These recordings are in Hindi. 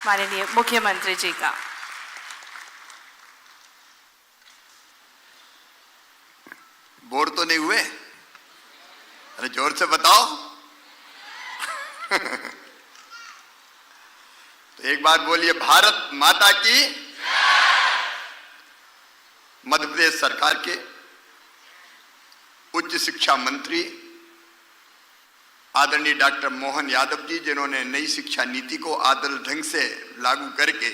माननीय मुख्यमंत्री जी का। बोर तो नहीं हुए? अरे जोर से बताओ। तो एक बार बोलिए, भारत माता की। मध्य प्रदेश सरकार के उच्च शिक्षा मंत्री आदरणीय डॉक्टर मोहन यादव जी, जिन्होंने नई शिक्षा नीति को आदर्श ढंग से लागू करके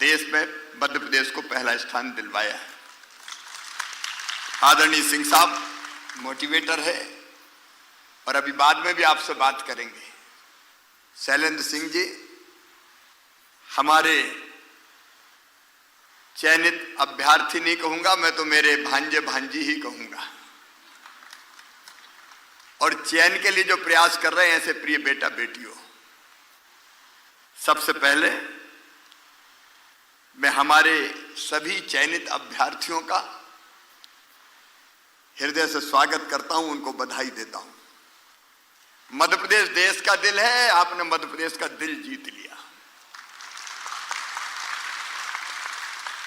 देश में मध्य प्रदेश को पहला स्थान दिलवाया है। आदरणीय सिंह साहब मोटिवेटर है और अभी बाद में भी आपसे बात करेंगे। शैलेंद्र सिंह जी हमारे चयनित अभ्यर्थी नहीं कहूंगा मैं, तो मेरे भांजे भांजी ही कहूंगा, और चयन के लिए जो प्रयास कर रहे हैं ऐसे प्रिय बेटा बेटियों, सबसे पहले मैं हमारे सभी चयनित अभ्यर्थियों का हृदय से स्वागत करता हूं, उनको बधाई देता हूं। मध्य प्रदेश देश का दिल है, आपने मध्य प्रदेश का दिल जीत लिया।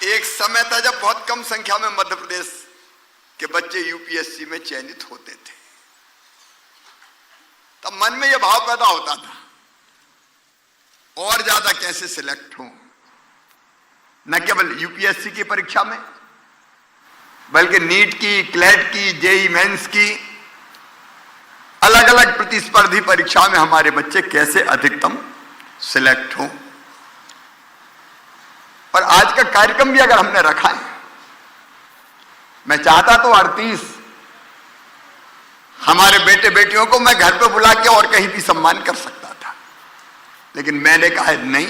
एक समय था जब बहुत कम संख्या में मध्य प्रदेश के बच्चे यूपीएससी में चयनित होते थे, तब मन में यह भाव पैदा होता था और ज्यादा कैसे सिलेक्ट हो, न केवल यूपीएससी की परीक्षा में बल्कि नीट की, क्लैट की, जेई मेंस की, अलग अलग प्रतिस्पर्धी परीक्षा में हमारे बच्चे कैसे अधिकतम सिलेक्ट हों। और आज का कार्यक्रम भी अगर हमने रखा है, मैं चाहता तो 38 हमारे बेटे बेटियों को मैं घर पे बुला के और कहीं भी सम्मान कर सकता था, लेकिन मैंने कहा नहीं,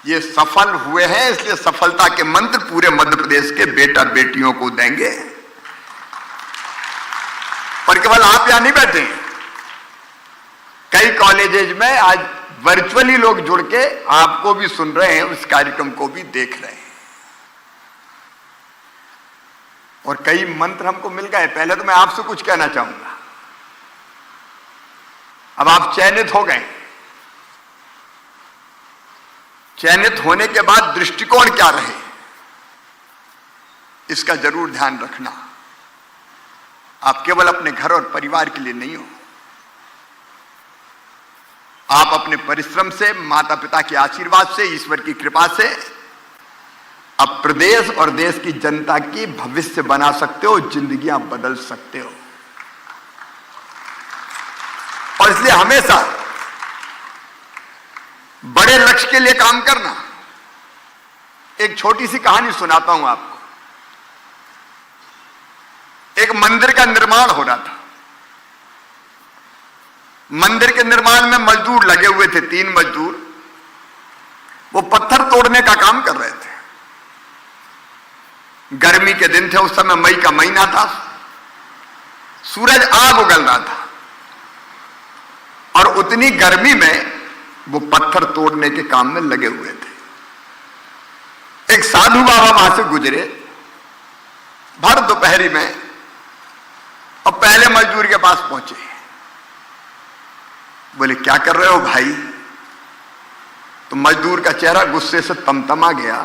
ये सफल हुए हैं, इसलिए सफलता के मंत्र पूरे मध्य प्रदेश के बेटा बेटियों को देंगे। और केवल आप यहां नहीं बैठे, कई कॉलेजेज में आज वर्चुअली लोग जुड़ के आपको भी सुन रहे हैं, उस कार्यक्रम को भी देख रहे हैं, और कई मंत्र हमको मिल गए। पहले तो मैं आपसे कुछ कहना चाहूंगा, अब आप चयनित हो गए, चयनित होने के बाद दृष्टिकोण क्या रहे, इसका जरूर ध्यान रखना। आप केवल अपने घर और परिवार के लिए नहीं हो, आप अपने परिश्रम से, माता पिता के आशीर्वाद से, ईश्वर की कृपा से अब प्रदेश और देश की जनता की भविष्य बना सकते हो, जिंदगियां बदल सकते हो। और इसलिए हमेशा बड़े लक्ष्य के लिए काम करना। एक छोटी सी कहानी सुनाता हूं आपको। एक मंदिर का निर्माण हो रहा था। मंदिर के निर्माण में मजदूर लगे हुए थे, 3 मजदूर। वो पत्थर तोड़ने का काम कर रहे थे। गर्मी के दिन थे, उस समय मई का महीना था, सूरज आग उगल रहा था, और उतनी गर्मी में वो पत्थर तोड़ने के काम में लगे हुए थे। एक साधु बाबा वहां से गुजरे भर दोपहरी में, और पहले मजदूर के पास पहुंचे। बोले, क्या कर रहे हो भाई? तो मजदूर का चेहरा गुस्से से तमतमा गया।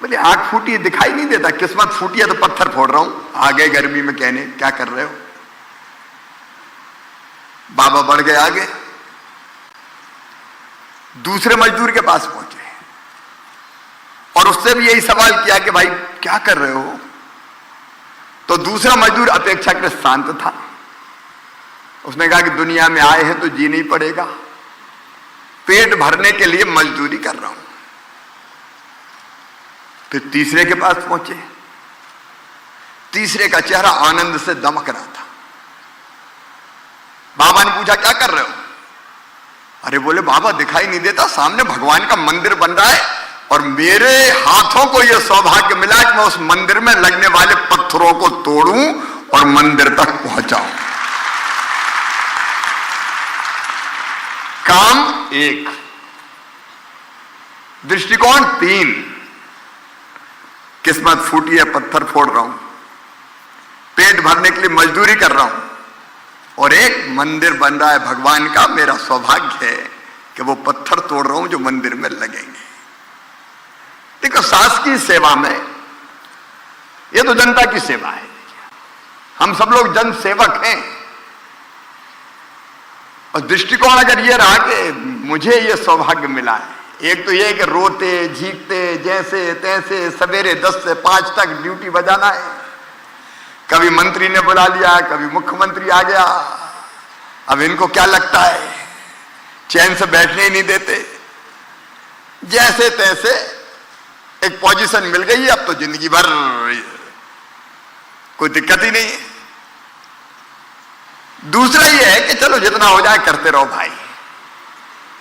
बोले, आंख फूटी है, दिखाई नहीं देता? किस्मत फूटी है तो पत्थर फोड़ रहा हूं। आ गए गर्मी में कहने, क्या कर रहे हो? बाबा बढ़ गए आगे, दूसरे मजदूर के पास पहुंचे और उससे भी यही सवाल किया कि भाई क्या कर रहे हो? तो दूसरा मजदूर अपेक्षाकृत शांत था। उसने कहा कि दुनिया में आए हैं तो जीना ही पड़ेगा, पेट भरने के लिए मजदूरी कर रहा हूं। फिर तीसरे के पास पहुंचे। तीसरे का चेहरा आनंद से दमक रहा था। बाबा ने पूछा, क्या कर रहे हो? अरे बोले, बाबा दिखाई नहीं देता, सामने भगवान का मंदिर बन रहा है और मेरे हाथों को यह सौभाग्य मिला कि मैं उस मंदिर में लगने वाले पत्थरों को तोड़ूं और मंदिर तक पहुंचाऊं। काम 1, दृष्टिकोण 3, किस्मत फूटी है, पत्थर फोड़ रहा हूं, पेट भरने के लिए मजदूरी कर रहा हूं, और एक मंदिर बन रहा है भगवान का, मेरा सौभाग्य है कि वो पत्थर तोड़ रहा हूं जो मंदिर में लगेंगे। देखो, शासकीय सेवा में ये तो जनता की सेवा है। हम सब लोग जन सेवक हैं। और दृष्टिकोण अगर ये रहा कि मुझे ये सौभाग्य मिला है, एक तो ये कि रोते झीकते जैसे तैसे सवेरे 10 से 5 तक ड्यूटी बजाना है। कभी मंत्री ने बुला लिया, कभी मुख्यमंत्री आ गया। अब इनको क्या लगता है, चैन से बैठने ही नहीं देते। जैसे तैसे एक पोजीशन मिल गई है, अब तो जिंदगी भर कोई दिक्कत ही नहीं है। दूसरा यह है कि चलो जितना हो जाए करते रहो भाई।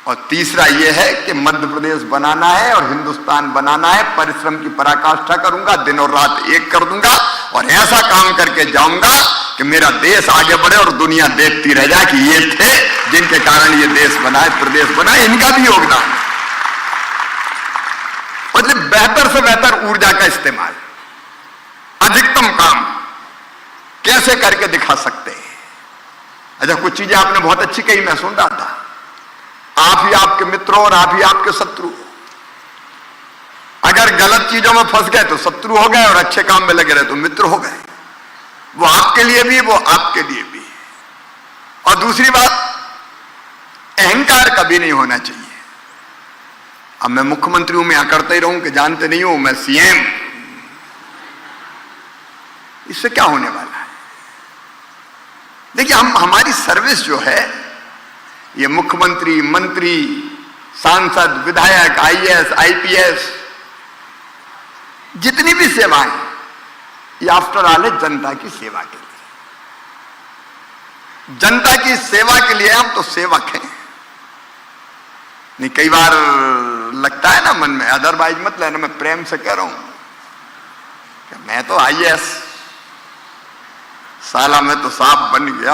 और तीसरा यह है कि मध्य प्रदेश बनाना है और हिंदुस्तान बनाना है। परिश्रम की पराकाष्ठा करूंगा, दिन और रात एक कर दूंगा और ऐसा काम करके जाऊंगा कि मेरा देश आगे बढ़े और दुनिया देखती रह जाए कि ये थे जिनके कारण ये देश बनाए, प्रदेश बनाए, इनका भी योगदान। मतलब बेहतर से बेहतर ऊर्जा का इस्तेमाल, अधिकतम काम कैसे करके दिखा सकते हैं। अच्छा, कुछ चीजें आपने बहुत अच्छी कही, मैं सुन रहा था। आप ही आपके मित्रों और आप ही आपके शत्रु। अगर गलत चीजों में फंस गए तो शत्रु हो गए और अच्छे काम में लगे रहे तो मित्र हो गए। वो आपके लिए भी, वो आपके लिए भी। और दूसरी बात, अहंकार कभी नहीं होना चाहिए। अब मैं मुख्यमंत्री हूं, मैं यहां करता ही रहूं कि जानते नहीं हूं मैं सीएम। इससे क्या होने वाला है? देखिए, हमारी सर्विस जो है, ये मुख्यमंत्री, मंत्री, सांसद, विधायक, आईएएस, आईपीएस, जितनी भी सेवाएं, ये आफ्टर ऑल है जनता की सेवा के लिए। जनता की सेवा के लिए हम तो सेवक हैं। नहीं, कई बार लगता है ना मन में, अदरवाइज मत लेना, मैं प्रेम से कह रहा हूं कि मैं तो आईएएस, साला मैं तो सांप बन गया।